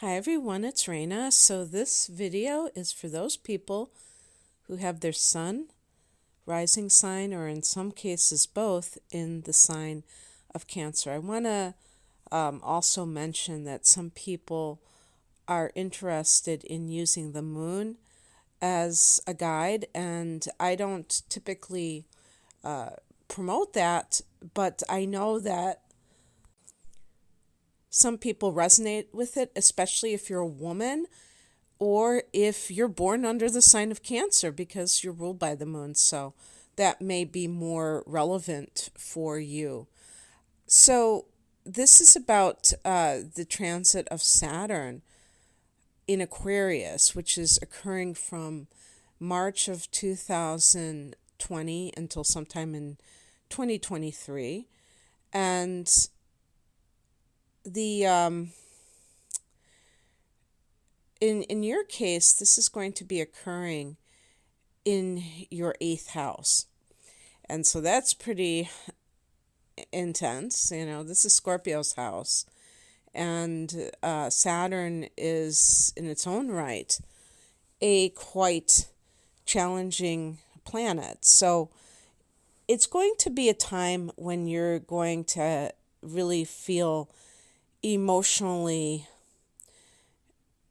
Hi everyone, it's Raina. So this video is for those people who have their sun, rising sign, or in some cases both, in the sign of Cancer. I want to also mention that some people are interested in using the moon as a guide, and I don't typically promote that, but I know that some people resonate with it, especially if you're a woman or if you're born under the sign of Cancer because you're ruled by the moon. So that may be more relevant for you. So this is about the transit of Saturn in Aquarius, which is occurring from March of 2020 until sometime in 2023. And the in your case, this is going to be occurring in your eighth house. And so that's pretty intense. This is Scorpio's house. And Saturn is, in its own right, a quite challenging planet. So it's going to be a time when you're going to really feel emotionally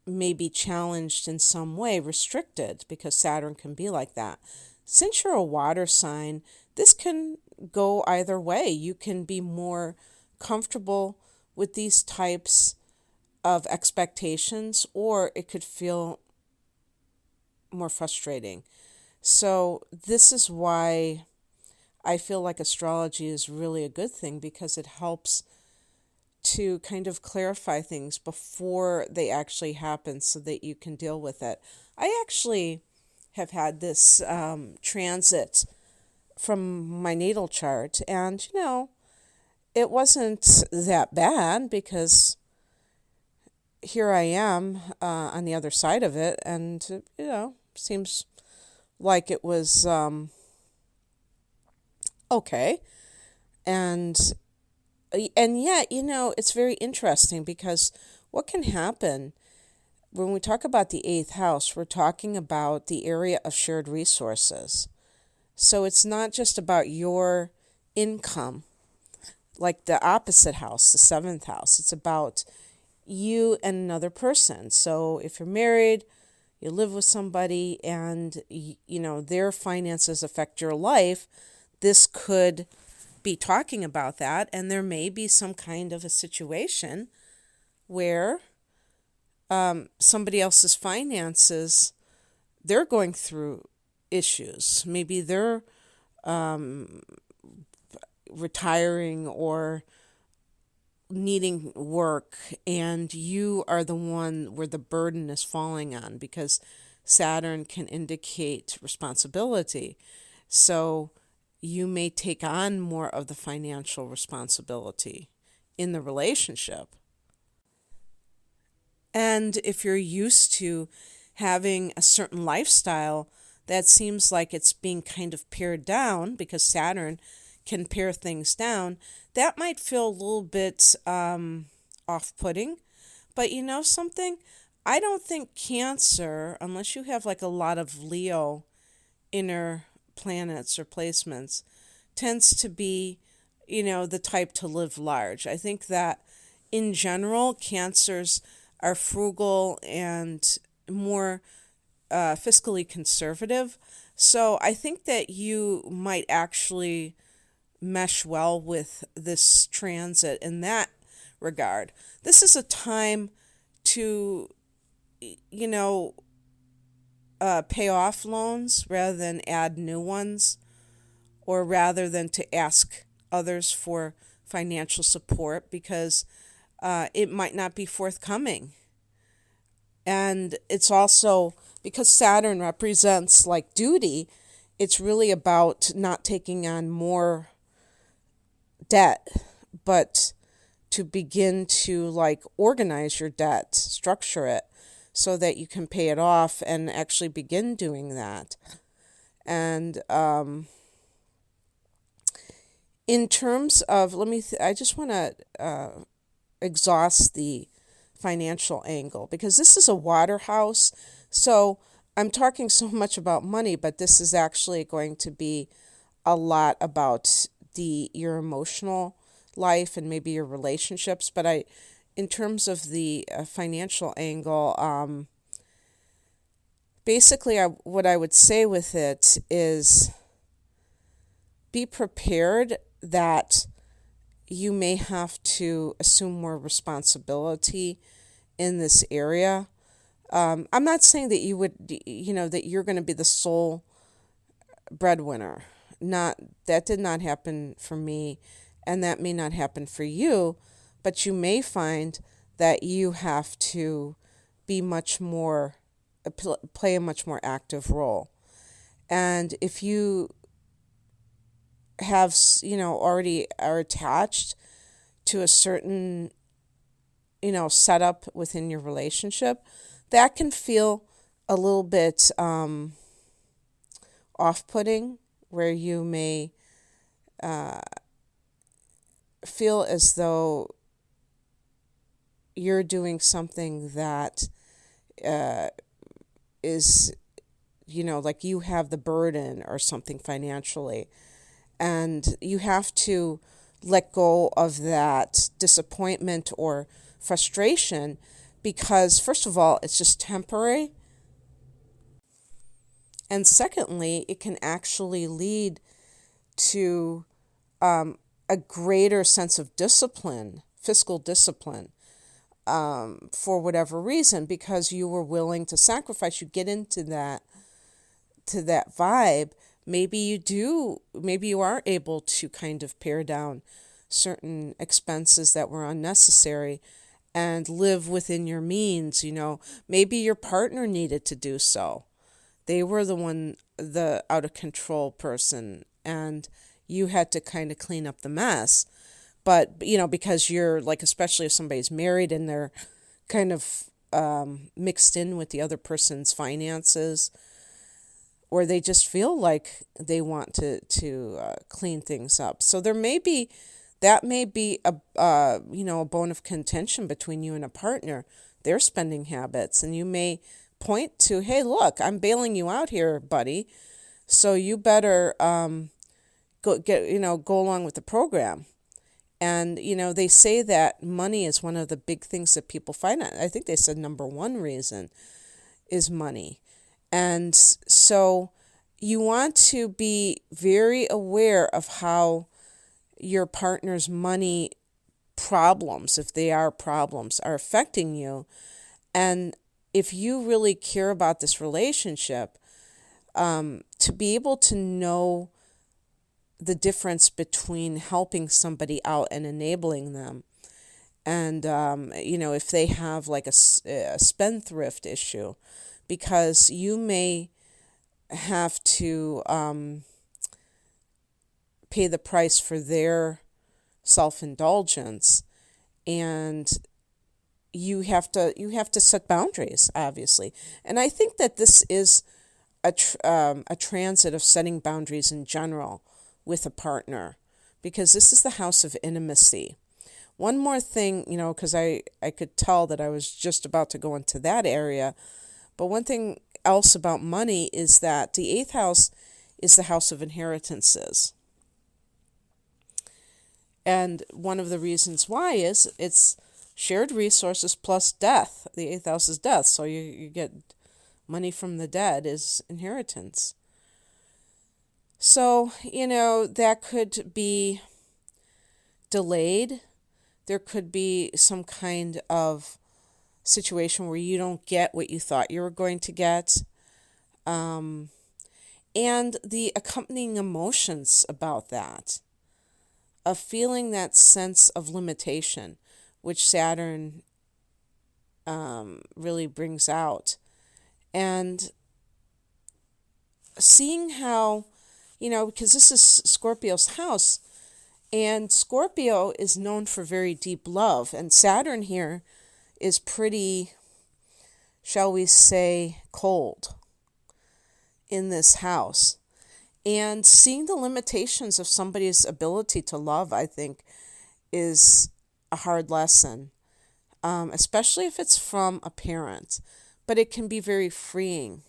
maybe challenged in some way, restricted, because Saturn can be like that. Since you're a water sign, this can go either way. You can be more comfortable with these types of expectations, or it could feel more frustrating. So this is why I feel like astrology is really a good thing, because it helps to kind of clarify things before they actually happen so that you can deal with it. I actually have had this transit from my natal chart, and it wasn't that bad, because here I am on the other side of it, and seems like it was okay. And yet, it's very interesting, because what can happen when we talk about the eighth house, we're talking about the area of shared resources. So it's not just about your income, like the opposite house, the seventh house. It's about you and another person. So if you're married, you live with somebody, and their finances affect your life, this could be talking about that. And there may be some kind of a situation where somebody else's finances, they're going through issues. Maybe they're retiring or needing work, and you are the one where the burden is falling on, because Saturn can indicate responsibility. So you may take on more of the financial responsibility in the relationship. And if you're used to having a certain lifestyle that seems like it's being kind of pared down, because Saturn can pare things down, that might feel a little bit off-putting. But you know something? I don't think Cancer, unless you have like a lot of Leo inner planets or placements, tends to be, the type to live large. I think that in general, Cancers are frugal and more fiscally conservative. So I think that you might actually mesh well with this transit in that regard. This is a time to, you know, pay off loans rather than add new ones, or rather than to ask others for financial support, because it might not be forthcoming. And it's also because Saturn represents like duty, it's really about not taking on more debt, but to begin to like organize your debt, structure it so that you can pay it off and actually begin doing that. And in terms of, I just want to exhaust the financial angle, because this is a water house. So I'm talking so much about money, but this is actually going to be a lot about your emotional life and maybe your relationships. But in terms of the financial angle, basically, what I would say with it is be prepared that you may have to assume more responsibility in this area. I'm not saying that that you're going to be the sole breadwinner. That did not happen for me, and that may not happen for you, but you may find that you have to be much more, play a much more active role. And if you have, already are attached to a certain, setup within your relationship, that can feel a little bit off-putting, where you may feel as though you're doing something that is, like you have the burden or something financially. And you have to let go of that disappointment or frustration, because, first of all, it's just temporary. And secondly, it can actually lead to a greater sense of discipline, fiscal discipline, for whatever reason, because you were willing to sacrifice. You get into that vibe. Maybe you are able to kind of pare down certain expenses that were unnecessary and live within your means. Maybe your partner needed to do so. They were the out of control person, and you had to kind of clean up the mess. But, because you're like, especially if somebody's married and they're kind of mixed in with the other person's finances, or they just feel like they want to clean things up. So that may be a bone of contention between you and a partner, their spending habits, and you may point to, hey, look, I'm bailing you out here, buddy, so you better go along with the program. And they say that money is one of the big things that people find. I think they said number one reason is money. And so you want to be very aware of how your partner's money problems, if they are problems, are affecting you. And if you really care about this relationship, to be able to know the difference between helping somebody out and enabling them. And, if they have like a spendthrift issue, because you may have to pay the price for their self-indulgence, and you have to set boundaries, obviously. And I think that this is a transit of setting boundaries in general with a partner, because this is the house of intimacy. One more thing, because I could tell that I was just about to go into that area. But one thing else about money is that the 8th house is the house of inheritances. And one of the reasons why is it's shared resources plus death. The 8th house is death, so you get money from the dead is inheritance. So, that could be delayed. There could be some kind of situation where you don't get what you thought you were going to get. And the accompanying emotions about that, of feeling that sense of limitation, which Saturn really brings out. And seeing how, because this is Scorpio's house, and Scorpio is known for very deep love, and Saturn here is pretty, shall we say, cold in this house. And seeing the limitations of somebody's ability to love, I think, is a hard lesson. especially if it's from a parent, but it can be very freeing.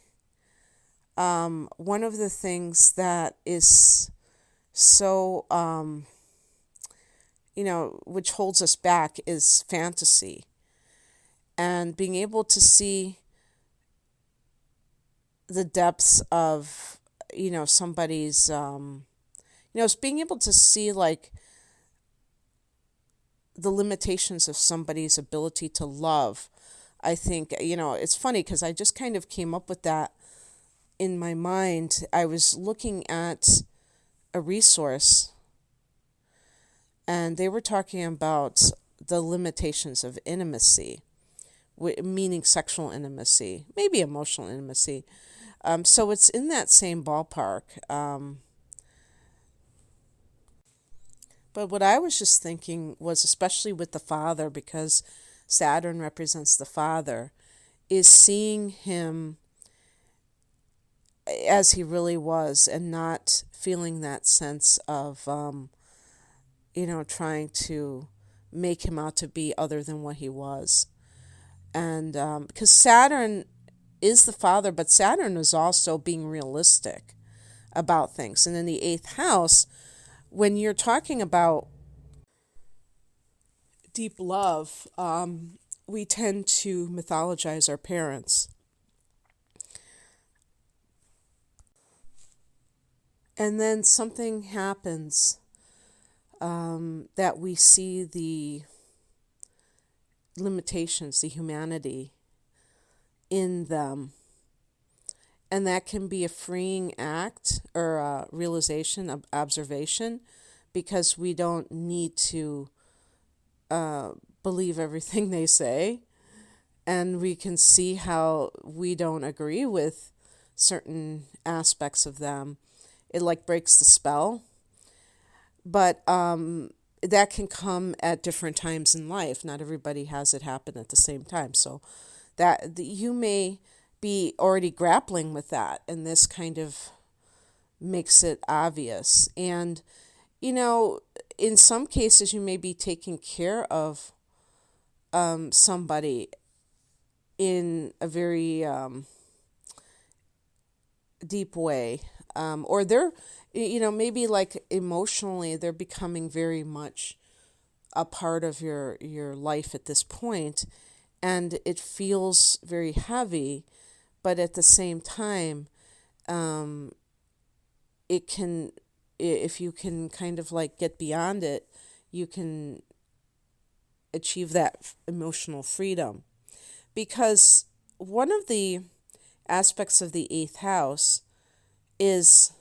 One of the things that is so, which holds us back is fantasy. And being able to see the depths of, somebody's, it's being able to see like the limitations of somebody's ability to love. I think, it's funny because I just kind of came up with that in my mind. I was looking at a resource and they were talking about the limitations of intimacy, meaning sexual intimacy, maybe emotional intimacy. So it's in that same ballpark. But what I was just thinking was, especially with the father, because Saturn represents the father, is seeing him as he really was and not feeling that sense of, trying to make him out to be other than what he was. And because Saturn is the father, but Saturn is also being realistic about things. And in the eighth house, when you're talking about deep love, we tend to mythologize our parents. And then something happens that we see the limitations, the humanity in them. And that can be a freeing act or a realization of observation, because we don't need to believe everything they say. And we can see how we don't agree with certain aspects of them. It like breaks the spell. But that can come at different times in life. Not everybody has it happen at the same time. So that you may be already grappling with that, and this kind of makes it obvious. And, in some cases, you may be taking care of somebody in a very deep way. Or they're, maybe like emotionally, they're becoming very much a part of your life at this point, and it feels very heavy, but at the same time, it can, if you can kind of like get beyond it, you can achieve that emotional freedom. Because one of the aspects of the eighth house is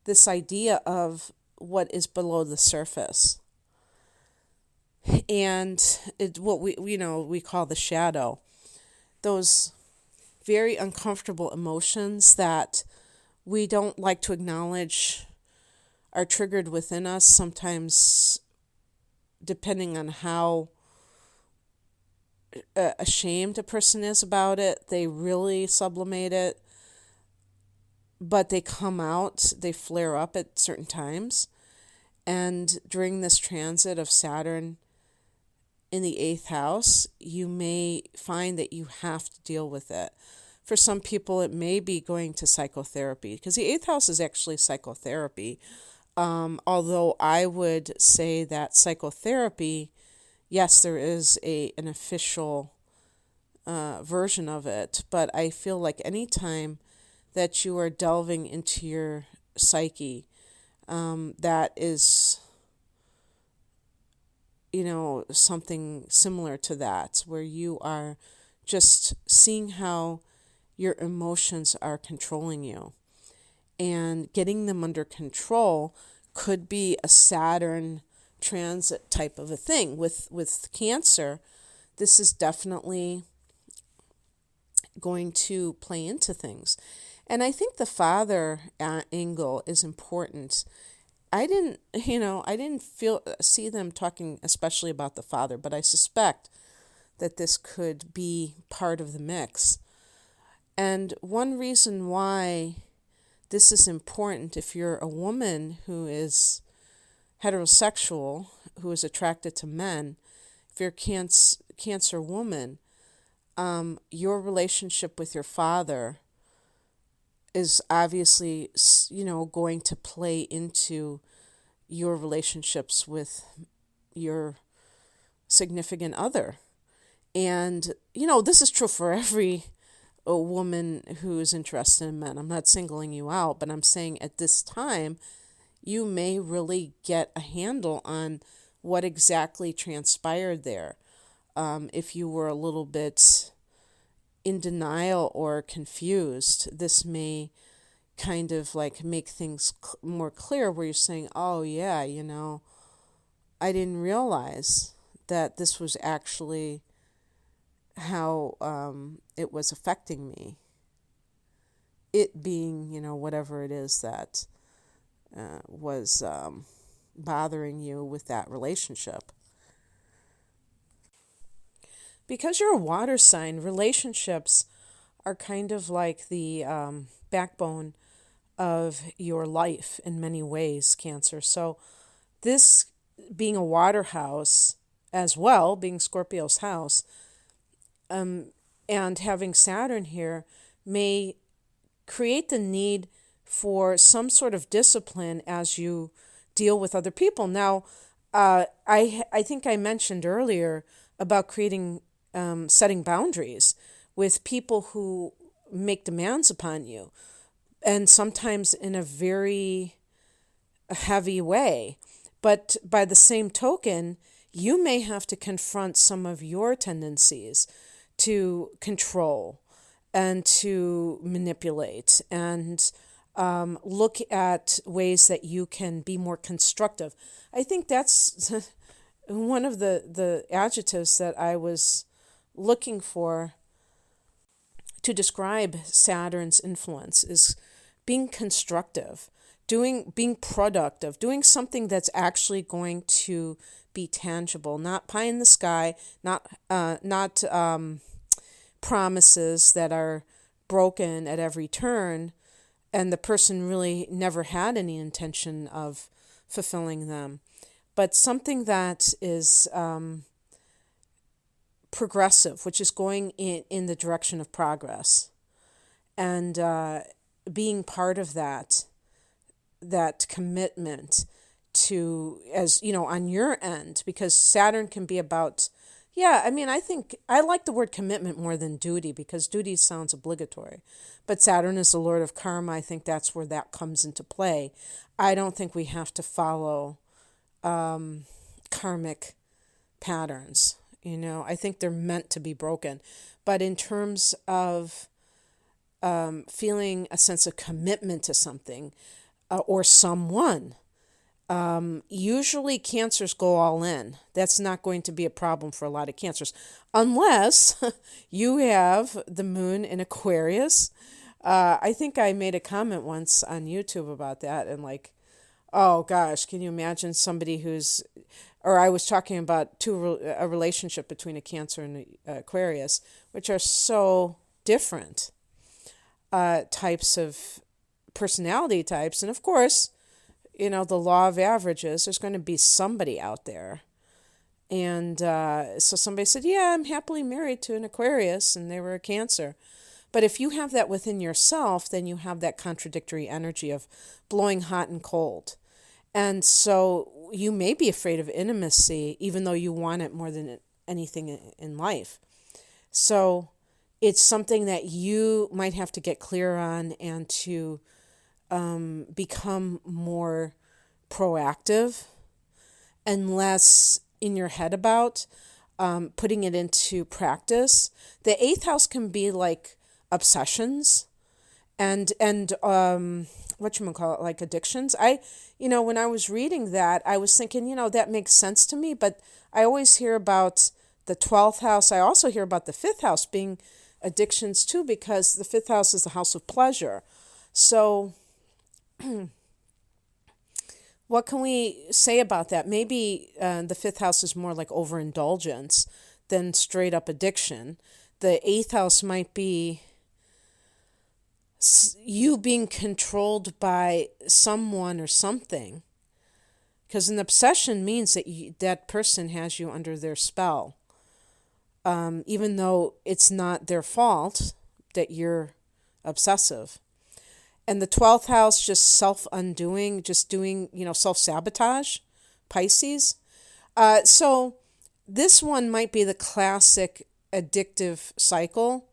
this idea of what is below the surface. And what we call the shadow. Those very uncomfortable emotions that we don't like to acknowledge are triggered within us, sometimes depending on how ashamed a person is about it. They really sublimate it, but they come out, they flare up at certain times. And during this transit of Saturn in the eighth house, you may find that you have to deal with it. For some people, it may be going to psychotherapy, because the eighth house is actually psychotherapy. Although I would say that psychotherapy, yes, there is an official version of it, but I feel like any time that you are delving into your psyche, that is, something similar to that, where you are just seeing how your emotions are controlling you. And getting them under control could be a Saturn transit type of a thing. With Cancer, this is definitely going to play into things. And I think the father angle is important. I didn't see them talking especially about the father, but I suspect that this could be part of the mix. And one reason why this is important, if you're a woman who is heterosexual, who is attracted to men, if you're Cancer woman, your relationship with your father is obviously, going to play into your relationships with your significant other. And, this is true for every a woman who is interested in men. I'm not singling you out, but I'm saying at this time, you may really get a handle on what exactly transpired there. If you were a little bit in denial or confused, this may kind of like make things more clear where you're saying, oh, yeah, I didn't realize that this was actually how it was affecting me. It being, whatever it is that was bothering you with that relationship. Because you're a water sign, relationships are kind of like the backbone of your life in many ways, Cancer. So this being a water house as well, being Scorpio's house, and having Saturn here may create the need for some sort of discipline as you deal with other people. Now, I think I mentioned earlier about setting boundaries with people who make demands upon you, and sometimes in a very heavy way. But by the same token, you may have to confront some of your tendencies to control and to manipulate and look at ways that you can be more constructive. I think that's one of the adjectives that I was looking for to describe Saturn's influence is being constructive, being productive, doing something that's actually going to be tangible, not pie in the sky, not promises that are broken at every turn, and the person really never had any intention of fulfilling them, but something that is progressive, which is going in the direction of progress, and being part of that commitment to, as on your end, because Saturn can be about, I think I like the word commitment more than duty, because duty sounds obligatory, but Saturn is the Lord of karma. I think that's where that comes into play. I don't think we have to follow karmic patterns. I think they're meant to be broken, but in terms of feeling a sense of commitment to something or someone, usually Cancers go all in. That's not going to be a problem for a lot of Cancers, unless you have the moon in Aquarius. I think I made a comment once on YouTube about that, and oh gosh, can you imagine somebody or I was talking about a relationship between a Cancer and an Aquarius, which are so different types of personality types. And of course, the law of averages, there's going to be somebody out there. And so somebody said, yeah, I'm happily married to an Aquarius, and they were a Cancer. But if you have that within yourself, then you have that contradictory energy of blowing hot and cold. And so you may be afraid of intimacy, even though you want it more than anything in life. So it's something that you might have to get clear on, and to become more proactive and less in your head about putting it into practice. The 8th house can be like obsessions and whatchamacallit, like addictions. When I was reading that, I was thinking, that makes sense to me, but I always hear about the 12th house. I also hear about the 5th house being addictions too, because the 5th house is the house of pleasure. So what can we say about that? Maybe the 5th house is more like overindulgence than straight up addiction. The 8th house might be you being controlled by someone or something, because an obsession means that that person has you under their spell. even though it's not their fault that you're obsessive. And the 12th house, just self-undoing, just doing, self-sabotage, Pisces. So this one might be the classic addictive cycle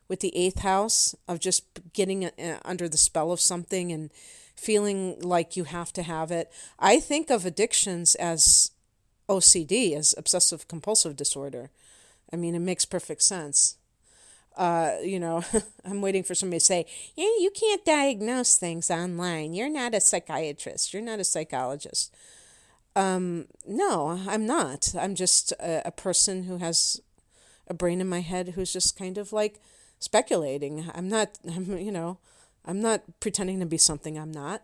with the 8th house of just getting under the spell of something and feeling like you have to have it. I think of addictions as OCD, as obsessive compulsive disorder. I mean, it makes perfect sense. I'm waiting for somebody to say, yeah, you can't diagnose things online. You're not a psychiatrist. You're not a psychologist. No, I'm not. I'm just a person who has a brain in my head who's just kind of like speculating. I'm not pretending to be something I'm not.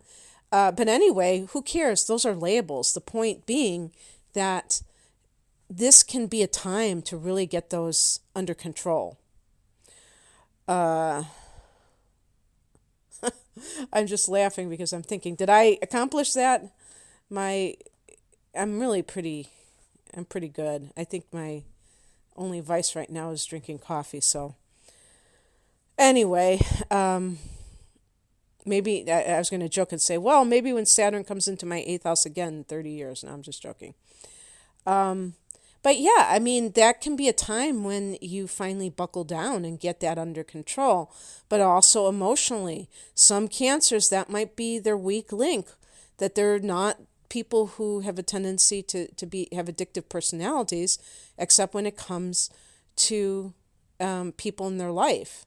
But anyway, who cares? Those are labels. The point being that this can be a time to really get those under control. I'm just laughing because I'm thinking, did I accomplish that? I'm pretty good. I think my only vice right now is drinking coffee. So anyway, maybe I was going to joke and say, well, maybe when Saturn comes into my 8th house again in 30 years. No, I'm just joking. But yeah, I mean, that can be a time when you finally buckle down and get that under control, but also emotionally. Some cancers, that might be their weak link, that they're not people who have a tendency to have addictive personalities, except when it comes to people in their life,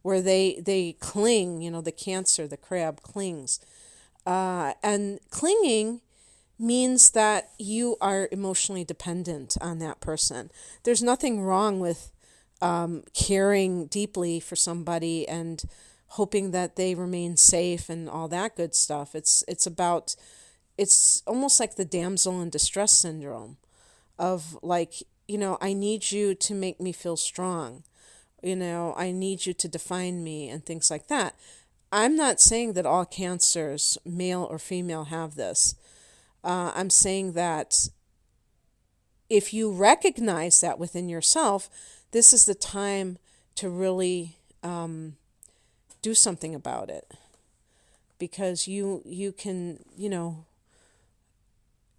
where they cling, the Cancer, the crab clings. And clinging means that you are emotionally dependent on that person. There's nothing wrong with caring deeply for somebody and hoping that they remain safe and all that good stuff. It's almost like the damsel in distress syndrome of like, I need you to make me feel strong. I need you to define me and things like that. I'm not saying that all cancers, male or female, have this. I'm saying that if you recognize that within yourself, this is the time to really do something about it, because you can,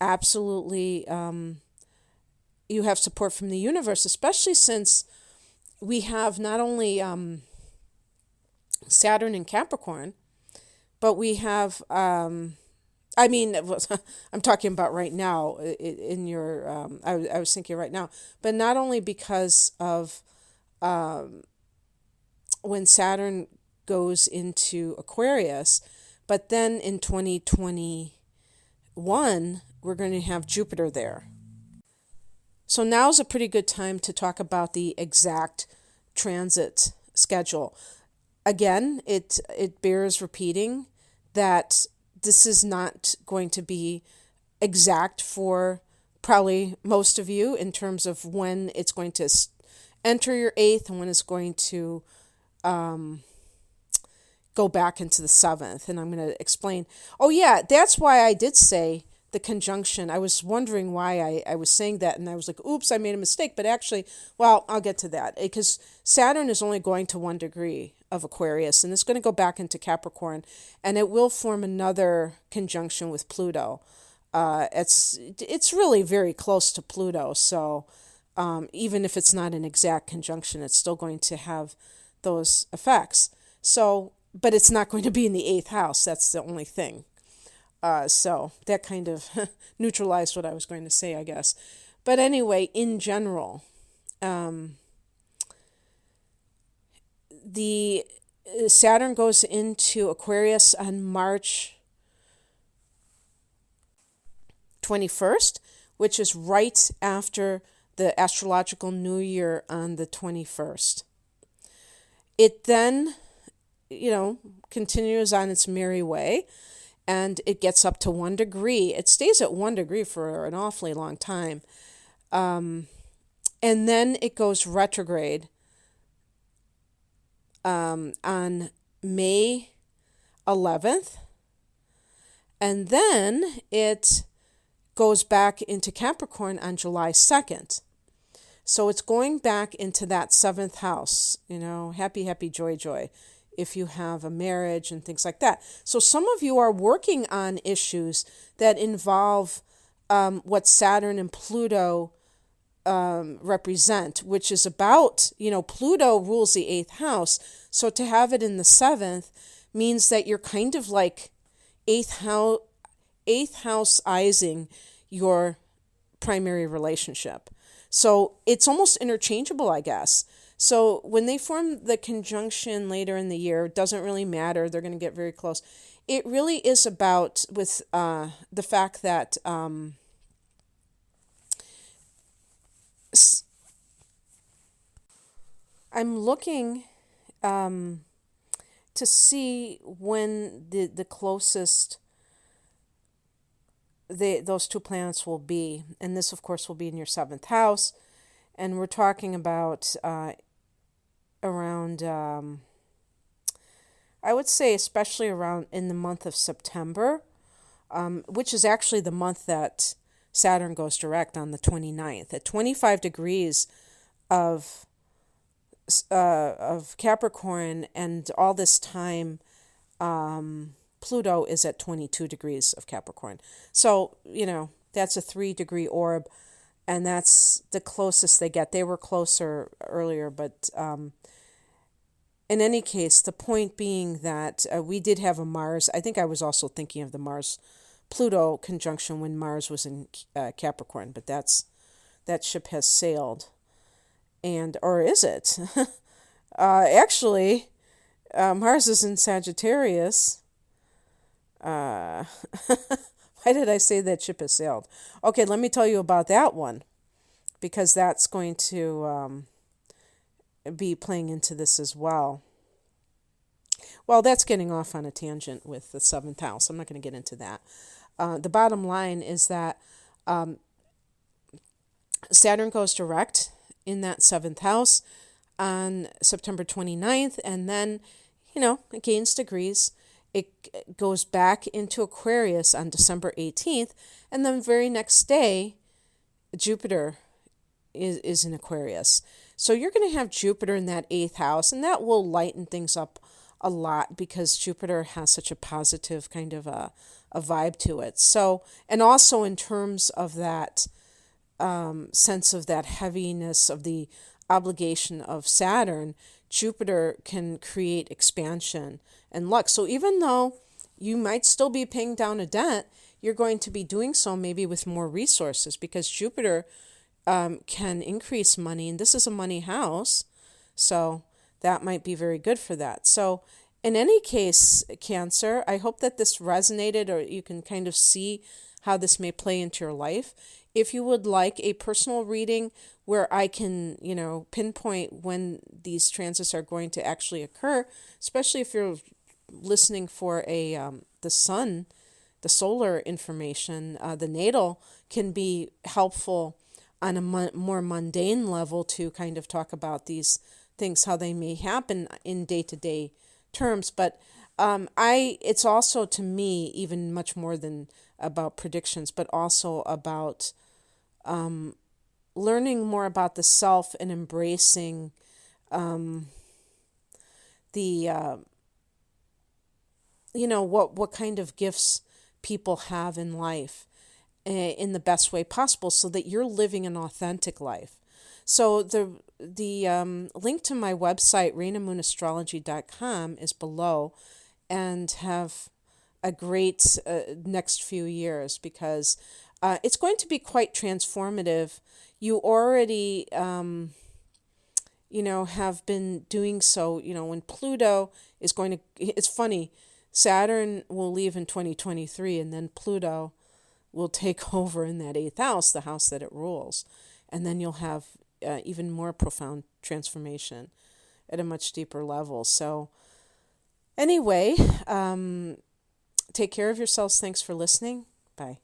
absolutely, you have support from the universe, especially since we have not only Saturn in Capricorn, but we have I'm talking about right now in your, I was thinking right now, but not only because of when Saturn goes into Aquarius, but then in 2021, we're going to have Jupiter there. So now's a pretty good time to talk about the exact transit schedule. Again, it bears repeating that this is not going to be exact for probably most of you in terms of when it's going to enter your 8th and when it's going to go back into the 7th. And I'm going to explain. Oh, yeah, that's why I did say the conjunction. I was wondering why I was saying that, and I was like, oops, I made a mistake. But actually, well, I'll get to that, because Saturn is only going to 1 degree of Aquarius, and it's going to go back into Capricorn, and it will form another conjunction with Pluto. It's really very close to Pluto, so even if it's not an exact conjunction, it's still going to have those effects. So, but it's not going to be in the 8th house. That's the only thing. So that kind of neutralized what I was going to say, I guess. But anyway, in general, the Saturn goes into Aquarius on March 21st, which is right after the astrological new year on the 21st. It then, continues on its merry way, and it gets up to 1 degree. It stays at 1 degree for an awfully long time. And then it goes retrograde on May 11th. And then it goes back into Capricorn on July 2nd. So it's going back into that seventh house, happy, happy, joy, joy, if you have a marriage and things like that. So some of you are working on issues that involve what Saturn and Pluto represent, which is about, Pluto rules the eighth house. So to have it in the seventh means that you're kind of like eighth houseizing your primary relationship. So it's almost interchangeable, I guess. So when they form the conjunction later in the year, it doesn't really matter. They're going to get very close. It really is about with the fact that I'm looking to see when the closest those two planets will be. And this, of course, will be in your seventh house. And we're talking about around, I would say, especially around in the month of September, which is actually the month that Saturn goes direct on the 29th. At 25 degrees of Capricorn, and all this time Pluto is at 22 degrees of Capricorn. So, that's a 3-degree orb, and that's the closest they get. They were closer earlier, but in any case, the point being that we did have a Mars. I think I was also thinking of the Mars-Pluto conjunction when Mars was in Capricorn, but that ship has sailed. Or is it? Actually, Mars is in Sagittarius. Why did I say that ship has sailed? Okay, let me tell you about that one, because that's going to be playing into this as well. Well, that's getting off on a tangent with the seventh house. I'm not going to get into that. The bottom line is that Saturn goes direct in that seventh house on September 29th, and then, it gains degrees. It goes back into Aquarius on December 18th, and then the very next day, Jupiter is in Aquarius. So you're going to have Jupiter in that eighth house, and that will lighten things up a lot because Jupiter has such a positive kind of a vibe to it. So, and also in terms of that sense of that heaviness of the obligation of Saturn, Jupiter can create expansion and luck. So even though you might still be paying down a debt, you're going to be doing so maybe with more resources, because Jupiter can increase money, and this is a money house, so that might be very good for that. So in any case, Cancer, I hope that this resonated, or you can kind of see how this may play into your life. If you would like a personal reading where I can, pinpoint when these transits are going to actually occur, especially if you're listening for the sun, the solar information, the natal can be helpful on a more mundane level to kind of talk about these things, how they may happen in day-to-day terms. But it's also, to me, even much more than about predictions, but also about learning more about the self and embracing what kind of gifts people have in life in the best way possible, so that you're living an authentic life. So the link to my website, rainamoonastrology.com, is below, and have a great next few years, because it's going to be quite transformative. You already, have been doing so. When Pluto is going to, it's funny, Saturn will leave in 2023, and then Pluto will take over in that eighth house, the house that it rules. And then you'll have even more profound transformation at a much deeper level. So anyway, take care of yourselves. Thanks for listening. Bye.